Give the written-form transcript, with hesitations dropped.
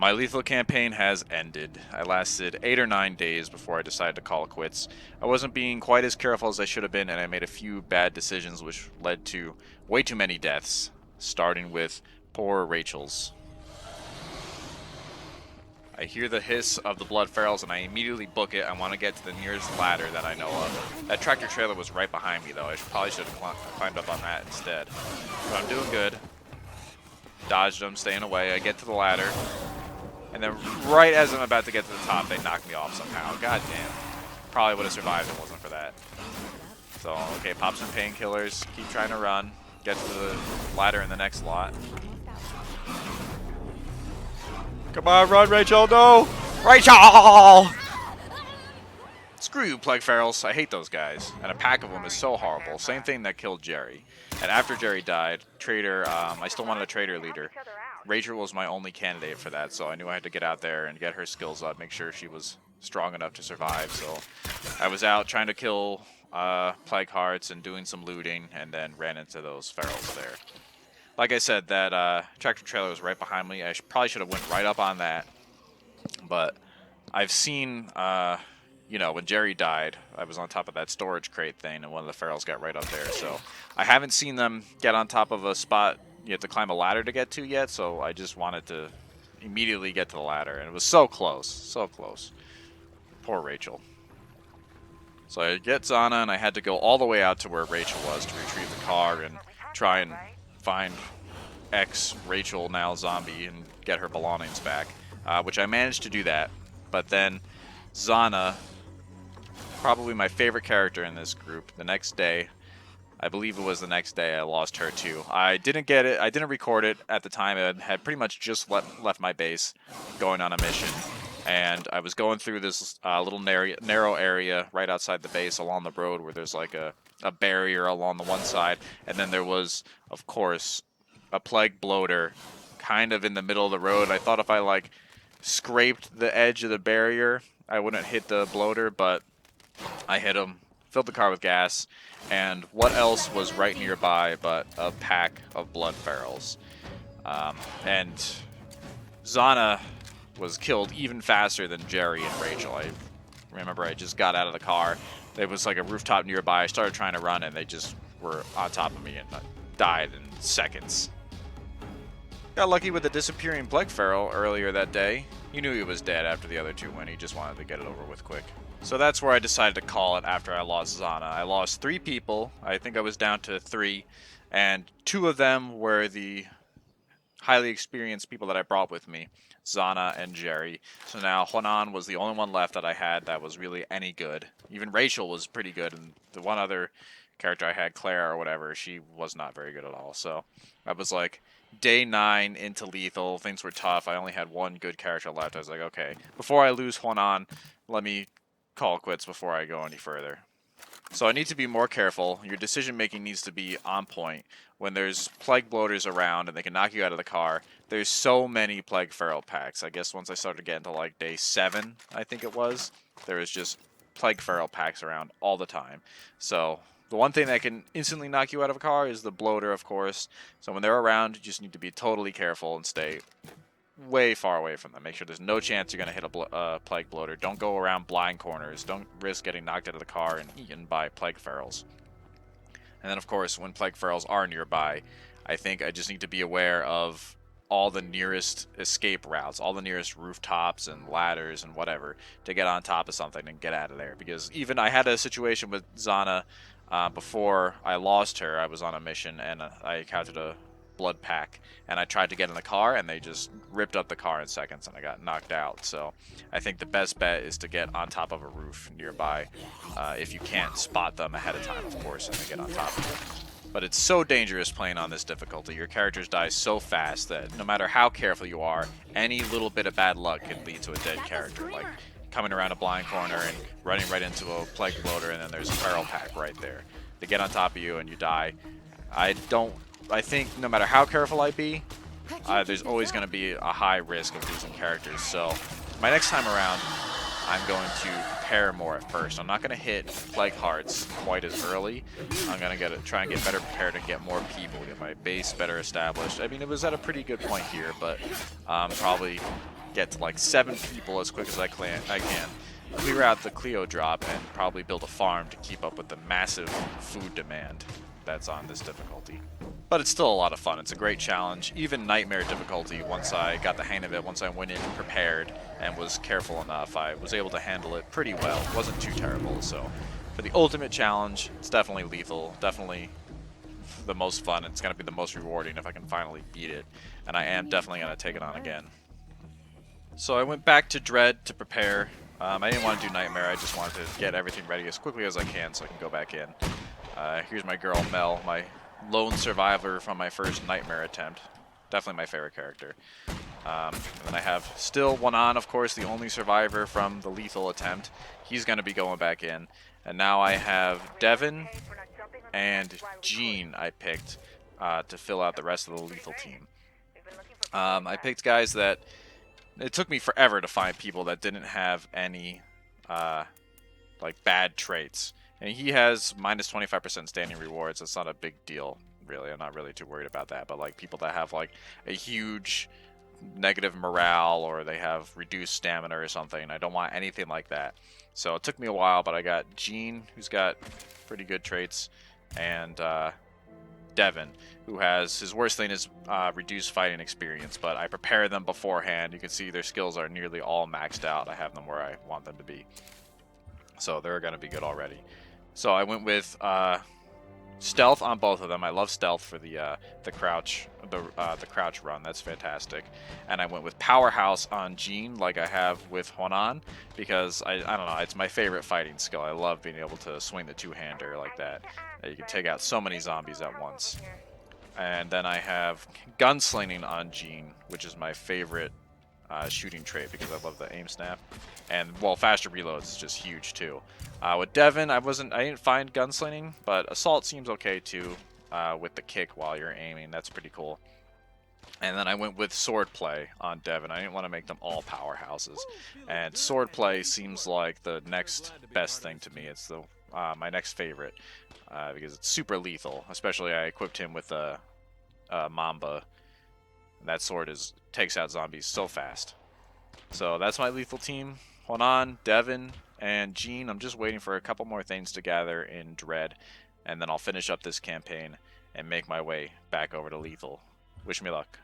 My lethal campaign has ended. I lasted 8 or 9 days before I decided to call it quits. I wasn't being quite as careful as I should have been, and I made a few bad decisions which led to way too many deaths, starting with poor Rachel's. I hear the hiss of the blood ferals and I immediately book it. I want to get to the nearest ladder that I know of. That tractor trailer was right behind me though. Probably should have climbed up on that instead. But I'm doing good. Dodged them, staying away. I get to the ladder. And then right as I'm about to get to the top, they knock me off somehow. God damn. Probably would have survived if it wasn't for that. So, okay, pop some painkillers. Keep trying to run. Get to the ladder in the next lot. Come on, run, Rachel, no! Rachel! Screw you, Plague Ferals. I hate those guys. And a pack of them is so horrible. Same thing that killed Jerry. And after Jerry died, Traitor, I still wanted a Traitor leader. Rachel was my only candidate for that, so I knew I had to get out there and get her skills up, make sure she was strong enough to survive. So I was out trying to kill Plague Hearts and doing some looting, and then ran into those Ferals there. Like I said, that tractor trailer was right behind me. I probably should have went right up on that. But I've seen, you know, when Jerry died, I was on top of that storage crate thing, and one of the Ferals got right up there. So I haven't seen them get on top of a spot you have to climb a ladder to get to yet. So I just wanted to immediately get to the ladder. And it was so close. So close. Poor Rachel. So I get Zana, and I had to go all the way out to where Rachel was to retrieve the car and try and find ex-Rachel, now zombie, and get her belongings back, which I managed to do that. But then Zana, probably my favorite character in this group, the next day, I believe it was the next day, I lost her too. I didn't get it, I didn't record it at the time. I had pretty much just left my base, going on a mission. And I was going through this little narrow area right outside the base along the road where there's like a barrier along the one side. And then there was, of course, a plague bloater kind of in the middle of the road. I thought if I like scraped the edge of the barrier, I wouldn't hit the bloater, but I hit him, filled the car with gas, and what else was right nearby but a pack of blood ferals. And Zana was killed even faster than Jerry and Rachel. I remember I just got out of the car. There was like a rooftop nearby. I started trying to run, and they just were on top of me and died in seconds. Got lucky with the disappearing Plague Feral earlier that day. He knew he was dead after the other two went. He just wanted to get it over with quick. So that's where I decided to call it after I lost Zana. I lost 3 people. I think I was down to 3. And 2 of them were the highly experienced people that I brought with me. Zana and Jerry. So now Juanan was the only one left that I had that was really any good. Even Rachel was pretty good, and the one other character I had, Claire or whatever, she was not very good at all. So I was like, day 9 into lethal, things were tough. I only had 1 good character left. I was like, okay, before I lose Juanan, let me call quits before I go any further. So I need to be more careful. Your decision making needs to be on point. When there's plague bloaters around and they can knock you out of the car, there's so many plague feral packs. I guess once I started getting to like day 7, I think it was, there was just plague feral packs around all the time. So the one thing that can instantly knock you out of a car is the bloater, of course. So when they're around, you just need to be totally careful and stay way far away from them. Make sure there's no chance you're going to hit a plague bloater. Don't go around blind corners. Don't risk getting knocked out of the car and eaten by plague ferals. And then, of course, when plague ferals are nearby, I think I just need to be aware of all the nearest escape routes, all the nearest rooftops and ladders and whatever to get on top of something and get out of there. Because even I had a situation with Zana before I lost her. I was on a mission and I encountered a blood pack, and I tried to get in the car and they just ripped up the car in seconds and I got knocked out. So I think the best bet is to get on top of a roof nearby, if you can't spot them ahead of time, of course, and then get on top of them. But it's so dangerous playing on this difficulty. Your characters die so fast that no matter how careful you are, any little bit of bad luck can lead to a dead character, like coming around a blind corner and running right into a plague bloater, and then there's a feral pack right there. They get on top of you and you die. I think no matter how careful I be, there's always going to be a high risk of losing characters. So my next time around, I'm going to prepare more at first. I'm not going to hit Plague Hearts quite as early. I'm going to try and get better prepared and get more people, get my base better established. I mean, it was at a pretty good point here, but probably get to like 7 people as quick as I can, clear out the Cleo drop, and probably build a farm to keep up with the massive food demand that's on this difficulty. But it's still a lot of fun. It's a great challenge. Even Nightmare difficulty, once I got the hang of it, once I went in prepared and was careful enough, I was able to handle it pretty well. It wasn't too terrible. So for the ultimate challenge, it's definitely lethal. Definitely the most fun. It's going to be the most rewarding if I can finally beat it. And I am definitely going to take it on again. So I went back to Dread to prepare. I didn't want to do Nightmare. I just wanted to get everything ready as quickly as I can so I can go back in. Here's my girl Mel, my lone survivor from my first Nightmare attempt. Definitely my favorite character. And then I have still Honan, of course, the only survivor from the lethal attempt. He's going to be going back in. And now I have Devin and Jean I picked to fill out the rest of the lethal team. I picked guys that... It took me forever to find people that didn't have any like bad traits. And he has minus 25% standing rewards. That's not a big deal, really. I'm not really too worried about that. But like people that have like a huge negative morale or they have reduced stamina or something, I don't want anything like that. So it took me a while, but I got Jean, who's got pretty good traits, and Devin, who has, his worst thing is reduced fighting experience, but I prepare them beforehand. You can see their skills are nearly all maxed out. I have them where I want them to be. So they're going to be good already. So I went with stealth on both of them. I love stealth for the crouch run. That's fantastic. And I went with powerhouse on Jean, like I have with Honan, because I don't know, it's my favorite fighting skill. I love being able to swing the two-hander like that. You can take out so many zombies at once. And then I have gunslinging on Jean, which is my favorite shooting trait because I love the aim snap. And well, faster reloads is just huge too. With Devin, I didn't find gunslinging, but assault seems okay too. With the kick while you're aiming, that's pretty cool. And then I went with swordplay on Devin. I didn't want to make them all powerhouses, and swordplay seems like the next best thing to me. It's the my next favorite because it's super lethal. Especially I equipped him with a Mamba. And that sword takes out zombies so fast. So that's my lethal team. Honan, Devin, and Jean. I'm just waiting for a couple more things to gather in Dread, and then I'll finish up this campaign and make my way back over to lethal. Wish me luck.